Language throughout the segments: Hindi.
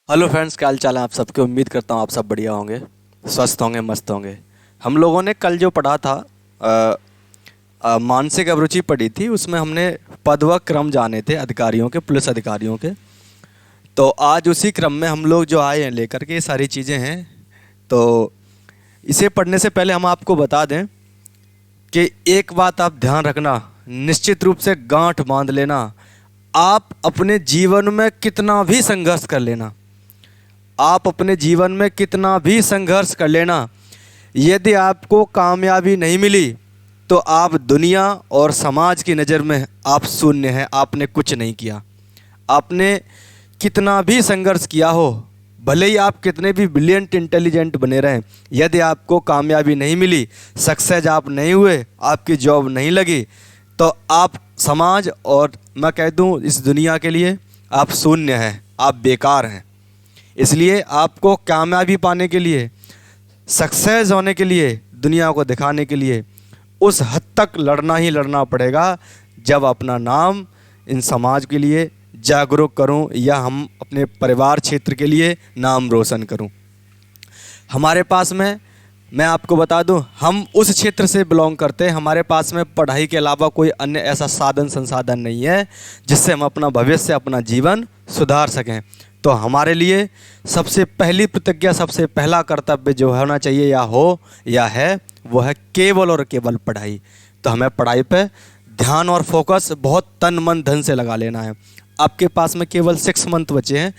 हेलो फ्रेंड्स, क्या हाल चाल है आप सबके। उम्मीद करता हूँ आप सब बढ़िया होंगे, स्वस्थ होंगे, मस्त होंगे। हम लोगों ने कल जो पढ़ा था मानसिक अभिरुचि पढ़ी थी, उसमें हमने पद व क्रम जाने थे अधिकारियों के, पुलिस अधिकारियों के। तो आज उसी क्रम में हम लोग जो आए हैं लेकर के ये सारी चीज़ें हैं। तो इसे पढ़ने से पहले हम आपको बता दें कि एक बात आप ध्यान रखना, निश्चित रूप से गांठ बांध लेना। आप अपने जीवन में कितना भी संघर्ष कर लेना, आप अपने जीवन में कितना भी संघर्ष कर लेना, यदि आपको कामयाबी नहीं मिली तो आप दुनिया और समाज की नज़र में आप शून्य हैं, आपने कुछ नहीं किया। आपने कितना भी संघर्ष किया हो, भले ही आप कितने भी ब्रिलियंट इंटेलिजेंट बने रहें, यदि आपको कामयाबी नहीं मिली, सक्सेस आप नहीं हुए, आपकी जॉब नहीं लगी, तो आप समाज और मैं कह दूं इस दुनिया के लिए आप शून्य हैं, आप बेकार हैं। इसलिए आपको कामयाबी पाने के लिए, सक्सेस होने के लिए, दुनिया को दिखाने के लिए उस हद तक लड़ना ही लड़ना पड़ेगा जब अपना नाम इन समाज के लिए जागरूक करूं या हम अपने परिवार क्षेत्र के लिए नाम रोशन करूं। हमारे पास में, मैं आपको बता दूं, हम उस क्षेत्र से बिलोंग करते हैं। हमारे पास में पढ़ाई के अलावा कोई अन्य ऐसा साधन संसाधन नहीं है जिससे हम अपना भविष्य, अपना जीवन सुधार सकें। तो हमारे लिए सबसे पहली प्रतिज्ञा, सबसे पहला कर्तव्य जो होना चाहिए या हो या है, वो है केवल और केवल पढ़ाई। तो हमें पढ़ाई पे ध्यान और फोकस बहुत तन मन धन से लगा लेना है। आपके पास में केवल 6 मंथ बचे हैं,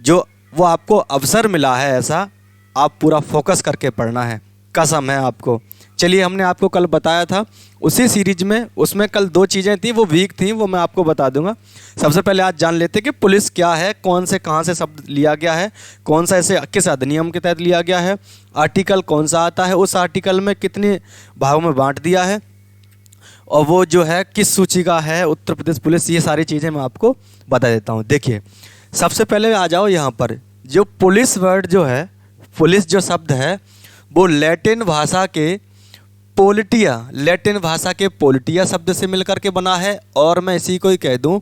जो वो आपको अवसर मिला है, ऐसा आप पूरा फोकस करके पढ़ना है, कसम है आपको। चलिए, हमने आपको कल बताया था उसी सीरीज में, उसमें कल 2 चीज़ें थी वो वीक थी, वो मैं आपको बता दूंगा। सबसे पहले आज जान लेते कि पुलिस क्या है, कौन से कहाँ से शब्द लिया गया है, कौन सा इसे किस अधिनियम के तहत लिया गया है, आर्टिकल कौन सा आता है, उस आर्टिकल में कितने भागों में बांट दिया है, और वो जो है किस सूची का है, उत्तर प्रदेश पुलिस। ये सारी चीज़ें मैं आपको बता देता हूँ। देखिए, सबसे पहले आ जाओ यहाँ पर, जो पुलिस वर्ड जो है, पुलिस जो शब्द है वो लैटिन भाषा के पोलिटिया शब्द से मिलकर के बना है। और मैं इसी को ही कह दूं,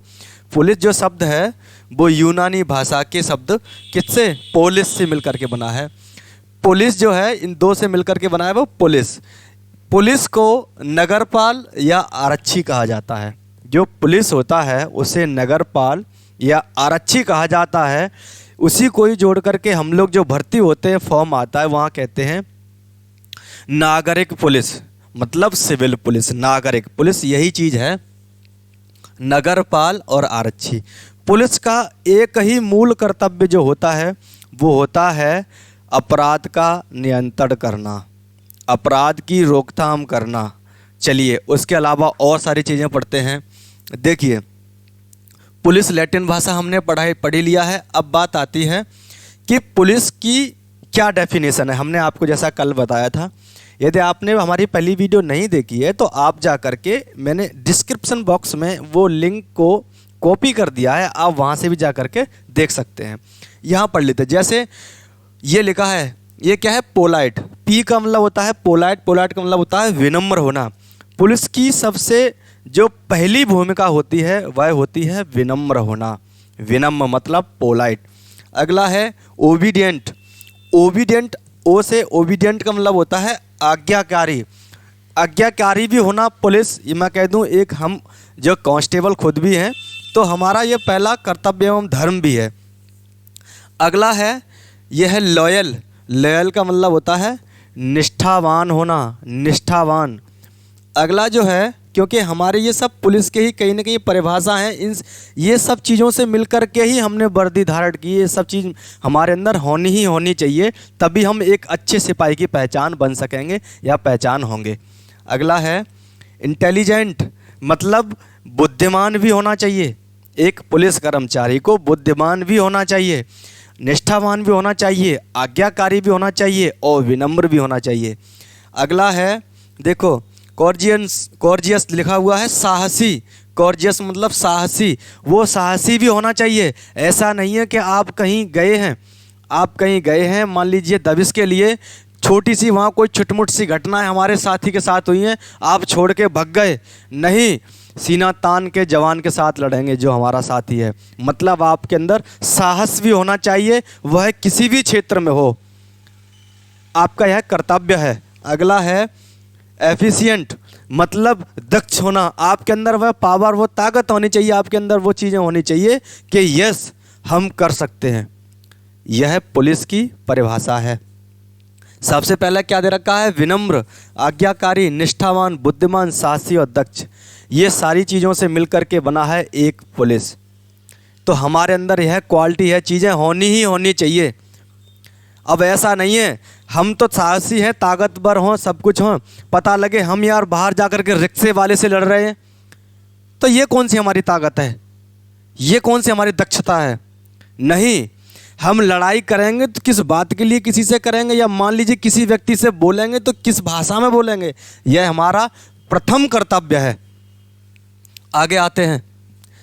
पुलिस जो शब्द है वो यूनानी भाषा के शब्द किससे, पोलिस से मिलकर के बना है। पुलिस जो है इन 2 से मिलकर के बना है वो पुलिस। पुलिस को नगरपाल या आरक्षी कहा जाता है। जो पुलिस होता है उसे नगरपाल या आरक्षी कहा जाता है। उसी को ही जोड़ करके हम लोग जो भर्ती होते हैं, फॉर्म आता है, वहाँ कहते हैं नागरिक पुलिस, मतलब सिविल पुलिस। नागरिक पुलिस यही चीज़ है, नगरपाल और आरक्षी। पुलिस का एक ही मूल कर्तव्य जो होता है वो होता है अपराध का नियंत्रण करना, अपराध की रोकथाम करना। चलिए, उसके अलावा और सारी चीज़ें पढ़ते हैं। देखिए, पुलिस लैटिन भाषा हमने पढ़ी लिया है। अब बात आती है कि पुलिस की क्या डेफिनेशन है। हमने आपको जैसा कल बताया था, यदि आपने हमारी पहली वीडियो नहीं देखी है तो आप जा करके, मैंने डिस्क्रिप्शन बॉक्स में वो लिंक को कॉपी कर दिया है, आप वहाँ से भी जा करके देख सकते हैं। यहाँ पढ़ लेते हैं। जैसे ये लिखा है, ये क्या है, पोलाइट। पी का मतलब होता है पोलाइट, पोलाइट का मतलब होता है विनम्र होना। पुलिस की सबसे जो पहली भूमिका होती है वह होती है विनम्र होना। विनम्र मतलब पोलाइट। अगला है ओबीडियंट। ओबीडियंट, ओ से ओबीडियंट का मतलब होता है आज्ञाकारी। आज्ञाकारी भी होना पुलिस, ये मैं कह दूं, एक हम जो कांस्टेबल खुद भी हैं, तो हमारा ये पहला कर्तव्य एवं धर्म भी है। अगला है, यह है लॉयल। लॉयल का मतलब होता है निष्ठावान होना, निष्ठावान। अगला जो है, क्योंकि हमारे ये सब पुलिस के ही कहीं ना कहीं परिभाषा हैं, इन ये सब चीज़ों से मिलकर के ही हमने वर्दी धारण की। ये सब चीज़ हमारे अंदर होनी ही होनी चाहिए, तभी हम एक अच्छे सिपाही की पहचान बन सकेंगे या पहचान होंगे। अगला है इंटेलिजेंट, मतलब बुद्धिमान भी होना चाहिए। एक पुलिस कर्मचारी को बुद्धिमान भी होना चाहिए, निष्ठावान भी होना चाहिए, आज्ञाकारी भी होना चाहिए और विनम्र भी होना चाहिए। अगला है, देखो, कॉर्जियस लिखा हुआ है, साहसी। कॉर्जियस मतलब साहसी, वो साहसी भी होना चाहिए। ऐसा नहीं है कि आप कहीं गए हैं, मान लीजिए दबिश के लिए, छोटी सी वहाँ कोई छुटमुट सी घटना है हमारे साथी के साथ हुई है, आप छोड़ के भग गए, नहीं, सीना तान के जवान के साथ लड़ेंगे जो हमारा साथी है। मतलब आपके अंदर साहस भी होना चाहिए, वह किसी भी क्षेत्र में हो, आपका यह कर्तव्य है। अगला है एफिशिएंट, मतलब दक्ष होना। आपके अंदर वह पावर, वो ताकत होनी चाहिए, आपके अंदर वो चीज़ें होनी चाहिए कि यस हम कर सकते हैं। यह पुलिस की परिभाषा है। सबसे पहले क्या दे रखा है? विनम्र, आज्ञाकारी, निष्ठावान, बुद्धिमान, साहसी और दक्ष। ये सारी चीज़ों से मिलकर के बना है एक पुलिस। तो हमारे अंदर यह क्वालिटी है, चीज़ें होनी ही होनी चाहिए। अब ऐसा नहीं है हम तो साहसी हैं, ताकतवर हों, सब कुछ हों, पता लगे हम यार बाहर जाकर के रिक्शे वाले से लड़ रहे हैं, तो ये कौन सी हमारी ताकत है? ये कौन सी हमारी दक्षता है? नहीं, हम लड़ाई करेंगे तो किस बात के लिए किसी से करेंगे, या मान लीजिए किसी व्यक्ति से बोलेंगे तो किस भाषा में बोलेंगे, यह हमारा प्रथम कर्तव्य है। आगे आते हैं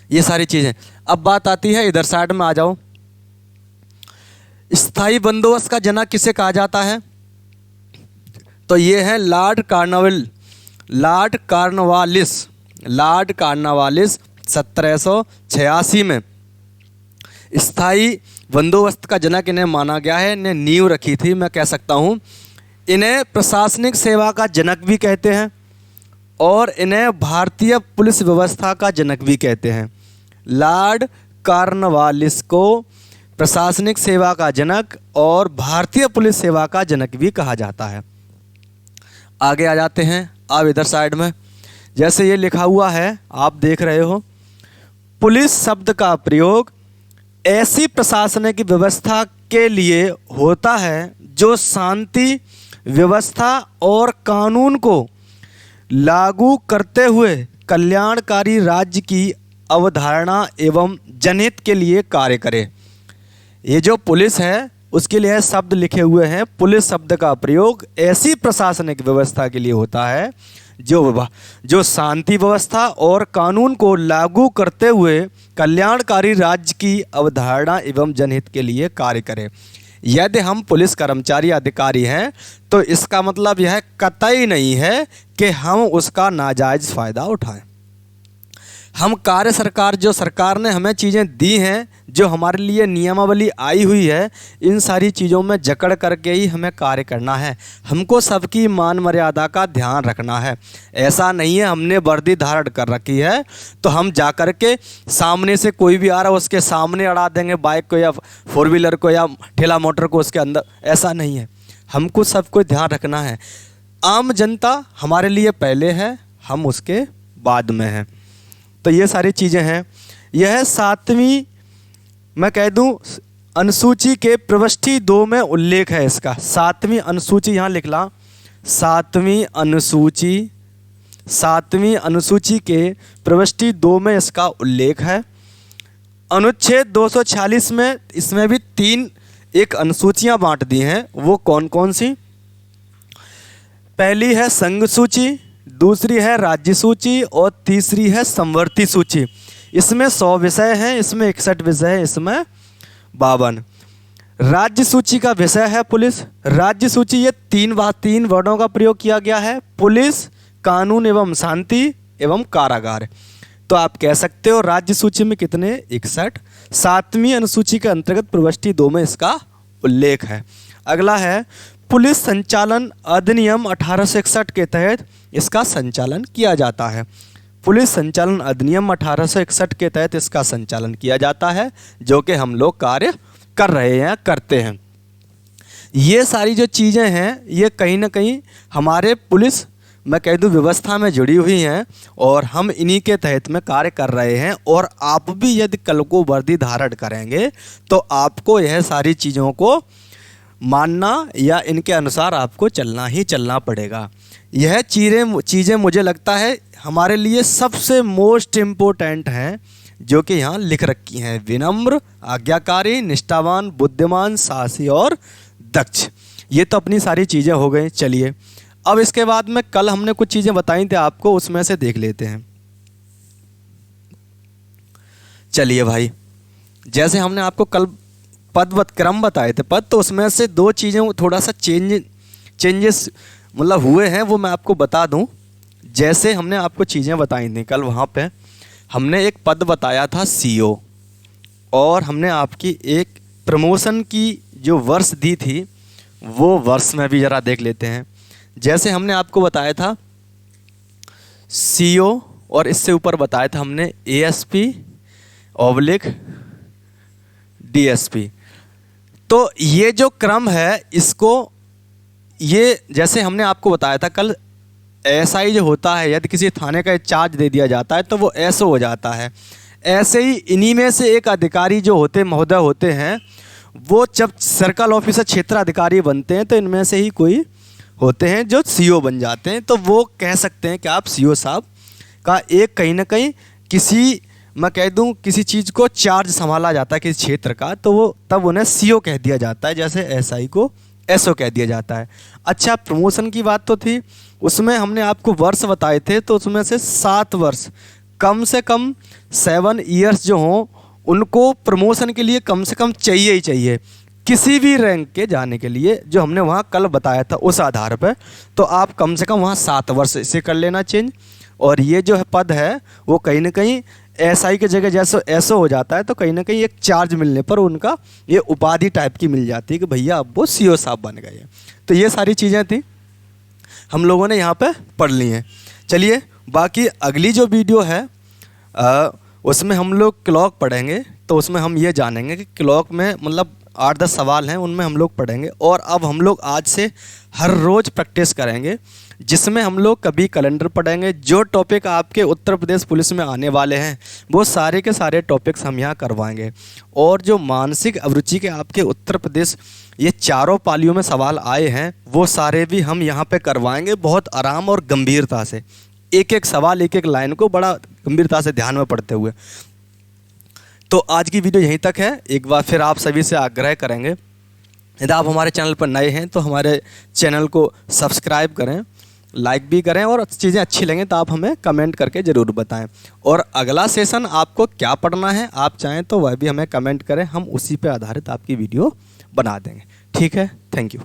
ये सारी चीज़ें। अब बात आती है, इधर साइड में आ जाओ, स्थायी बंदोबस्त का जनक किसे कहा जाता है? तो ये है लॉर्ड कॉर्नवालिस 1786 में स्थायी बंदोबस्त का जनक इन्हें माना गया है। इन्हें नींव रखी थी, मैं कह सकता हूँ। इन्हें प्रशासनिक सेवा का जनक भी कहते हैं और इन्हें भारतीय पुलिस व्यवस्था का जनक भी कहते हैं। लॉर्ड कॉर्नवालिस को प्रशासनिक सेवा का जनक और भारतीय पुलिस सेवा का जनक भी कहा जाता है। आगे आ जाते हैं अब इधर साइड में, जैसे ये लिखा हुआ है आप देख रहे हो, पुलिस शब्द का प्रयोग ऐसी प्रशासनिक व्यवस्था के लिए होता है जो शांति व्यवस्था और कानून को लागू करते हुए कल्याणकारी राज्य की अवधारणा एवं जनहित के लिए कार्य करे। ये जो पुलिस है उसके लिए शब्द लिखे हुए हैं, पुलिस शब्द का प्रयोग ऐसी प्रशासनिक व्यवस्था के लिए होता है जो शांति व्यवस्था और कानून को लागू करते हुए कल्याणकारी राज्य की अवधारणा एवं जनहित के लिए कार्य करे। यदि हम पुलिस कर्मचारी अधिकारी हैं तो इसका मतलब यह कतई नहीं है कि हम उसका नाजायज़ फ़ायदा उठाएं। हम जो सरकार ने हमें चीज़ें दी हैं, जो हमारे लिए नियमावली आई हुई है, इन सारी चीज़ों में जकड़ करके ही हमें कार्य करना है। हमको सबकी मान मर्यादा का ध्यान रखना है। ऐसा नहीं है हमने वर्दी धारण कर रखी है तो हम जा कर के सामने से कोई भी आ रहा है उसके सामने अड़ा देंगे बाइक को या फोर व्हीलर को या ठेला मोटर को उसके अंदर, ऐसा नहीं है। हमको सबको ध्यान रखना है। आम जनता हमारे लिए पहले है, हम उसके बाद में हैं। तो ये सारी चीज़ें हैं। यह 7वीं मैं कह दूं अनुसूची के प्रविष्टि 2 में उल्लेख है इसका। 7वीं अनुसूची यहाँ लिख ला, 7वीं अनुसूची के प्रविष्टि 2 में इसका उल्लेख है। अनुच्छेद 246 में इसमें भी 3 एक अनुसूचियाँ बांट दी हैं। वो कौन कौन सी? पहली है संघ सूची, दूसरी है राज्य सूची और तीसरी है समवर्ती सूची। इसमें 100 विषय हैं, इसमें 61 विषय हैं, इसमें 52। राज्य सूची का विषय है पुलिस। राज्य सूची ये 3 वर्णों का प्रयोग किया गया है, पुलिस, कानून एवं शांति एवं कारागार। तो आप कह सकते हो राज्य सूची में कितने? 61। 7वीं अनुसूची के अंतर्गत प्रविष्टि 2 में इसका उल्लेख है। अगला है पुलिस संचालन अधिनियम 1861 के तहत इसका संचालन किया जाता है। पुलिस संचालन अधिनियम 1861 के तहत इसका संचालन किया जाता है, जो कि हम लोग कार्य कर रहे हैं, करते हैं। ये सारी जो चीज़ें हैं ये कहीं ना कहीं हमारे पुलिस मैं कह दूँ व्यवस्था में जुड़ी हुई हैं और हम इन्हीं के तहत में कार्य कर रहे हैं। और आप भी यदि कल को वर्दी धारण करेंगे तो आपको यह सारी चीज़ों को मानना या इनके अनुसार आपको चलना पड़ेगा। यह चीज़ें मुझे लगता है हमारे लिए सबसे मोस्ट इम्पोर्टेंट हैं, जो कि यहाँ लिख रखी हैं। विनम्र, आज्ञाकारी, निष्ठावान, बुद्धिमान, साहसी और दक्ष। ये तो अपनी सारी चीज़ें हो गई। चलिए अब इसके बाद में कल हमने कुछ चीज़ें बताई थी आपको, उसमें से देख लेते हैं। चलिए भाई, जैसे हमने आपको कल पदवत क्रम बताए थे पद, तो उसमें से 2 चीज़ें थोड़ा सा चेंजेस मतलब हुए हैं, वो मैं आपको बता दूं। जैसे हमने आपको चीज़ें बताई थी कल, वहाँ पे हमने एक पद बताया था CO, और हमने आपकी एक प्रमोशन की जो वर्ष दी थी वो वर्ष में भी ज़रा देख लेते हैं। जैसे हमने आपको बताया था CO, और इससे ऊपर बताया था हमने ASP/DSP। तो ये जो क्रम है इसको, ये जैसे हमने आपको बताया था कल, SI जो होता है, यदि किसी थाने का चार्ज दे दिया जाता है तो वो SO हो जाता है। ऐसे ही इन्हीं में से एक अधिकारी जो होते महोदय होते हैं, वो जब सर्कल ऑफिसर क्षेत्राधिकारी बनते हैं तो इनमें से ही कोई होते हैं जो CO बन जाते हैं। तो वो कह सकते हैं कि आप CO साहब का एक कहीं ना कहीं किसी, मैं कह दूं किसी चीज़ को चार्ज संभाला जाता है किसी क्षेत्र का, तो वो तब उन्हें CO कह दिया जाता है, जैसे SI को SO कह दिया जाता है। अच्छा, प्रमोशन की बात तो थी, उसमें हमने आपको वर्ष बताए थे, तो उसमें से 7 वर्ष, कम से कम 7 ईयर्स जो हों उनको प्रमोशन के लिए कम से कम चाहिए ही चाहिए, किसी भी रैंक के जाने के लिए, जो हमने वहाँ कल बताया था उस आधार पर। तो आप कम से कम वहाँ 7 वर्ष इसे कर लेना चेंज। और ये जो है पद है वो कहीं ना कहीं SI की जगह जैसे SO हो जाता है, तो कहीं ना कहीं एक चार्ज मिलने पर उनका ये उपाधि टाइप की मिल जाती है कि भैया अब वो CO साहब बन गए हैं। तो ये सारी चीज़ें थी हम लोगों ने यहाँ पे पढ़ ली हैं। चलिए, बाकी अगली जो वीडियो है उसमें हम लोग क्लॉक पढ़ेंगे। तो उसमें हम ये जानेंगे कि क्लॉक में मतलब 8-10 सवाल हैं, उनमें हम लोग पढ़ेंगे। और अब हम लोग आज से हर रोज़ प्रैक्टिस करेंगे, जिसमें हम लोग कभी कैलेंडर पढ़ेंगे। जो टॉपिक आपके उत्तर प्रदेश पुलिस में आने वाले हैं वो सारे के सारे टॉपिक्स हम यहाँ करवाएंगे। और जो मानसिक अभिरुचि के आपके उत्तर प्रदेश ये चारों पालियों में सवाल आए हैं वो सारे भी हम यहाँ पे करवाएंगे, बहुत आराम और गंभीरता से, एक एक सवाल एक एक लाइन को बड़ा गंभीरता से ध्यान में पढ़ते हुए। तो आज की वीडियो यहीं तक है। एक बार फिर आप सभी से आग्रह करेंगे, यदि आप हमारे चैनल पर नए हैं तो हमारे चैनल को सब्सक्राइब करें, लाइक भी करें, और चीज़ें अच्छी लगें तो आप हमें कमेंट करके ज़रूर बताएं। और अगला सेशन आपको क्या पढ़ना है आप चाहें तो वह भी हमें कमेंट करें, हम उसी पे आधारित आपकी वीडियो बना देंगे। ठीक है, थैंक यू।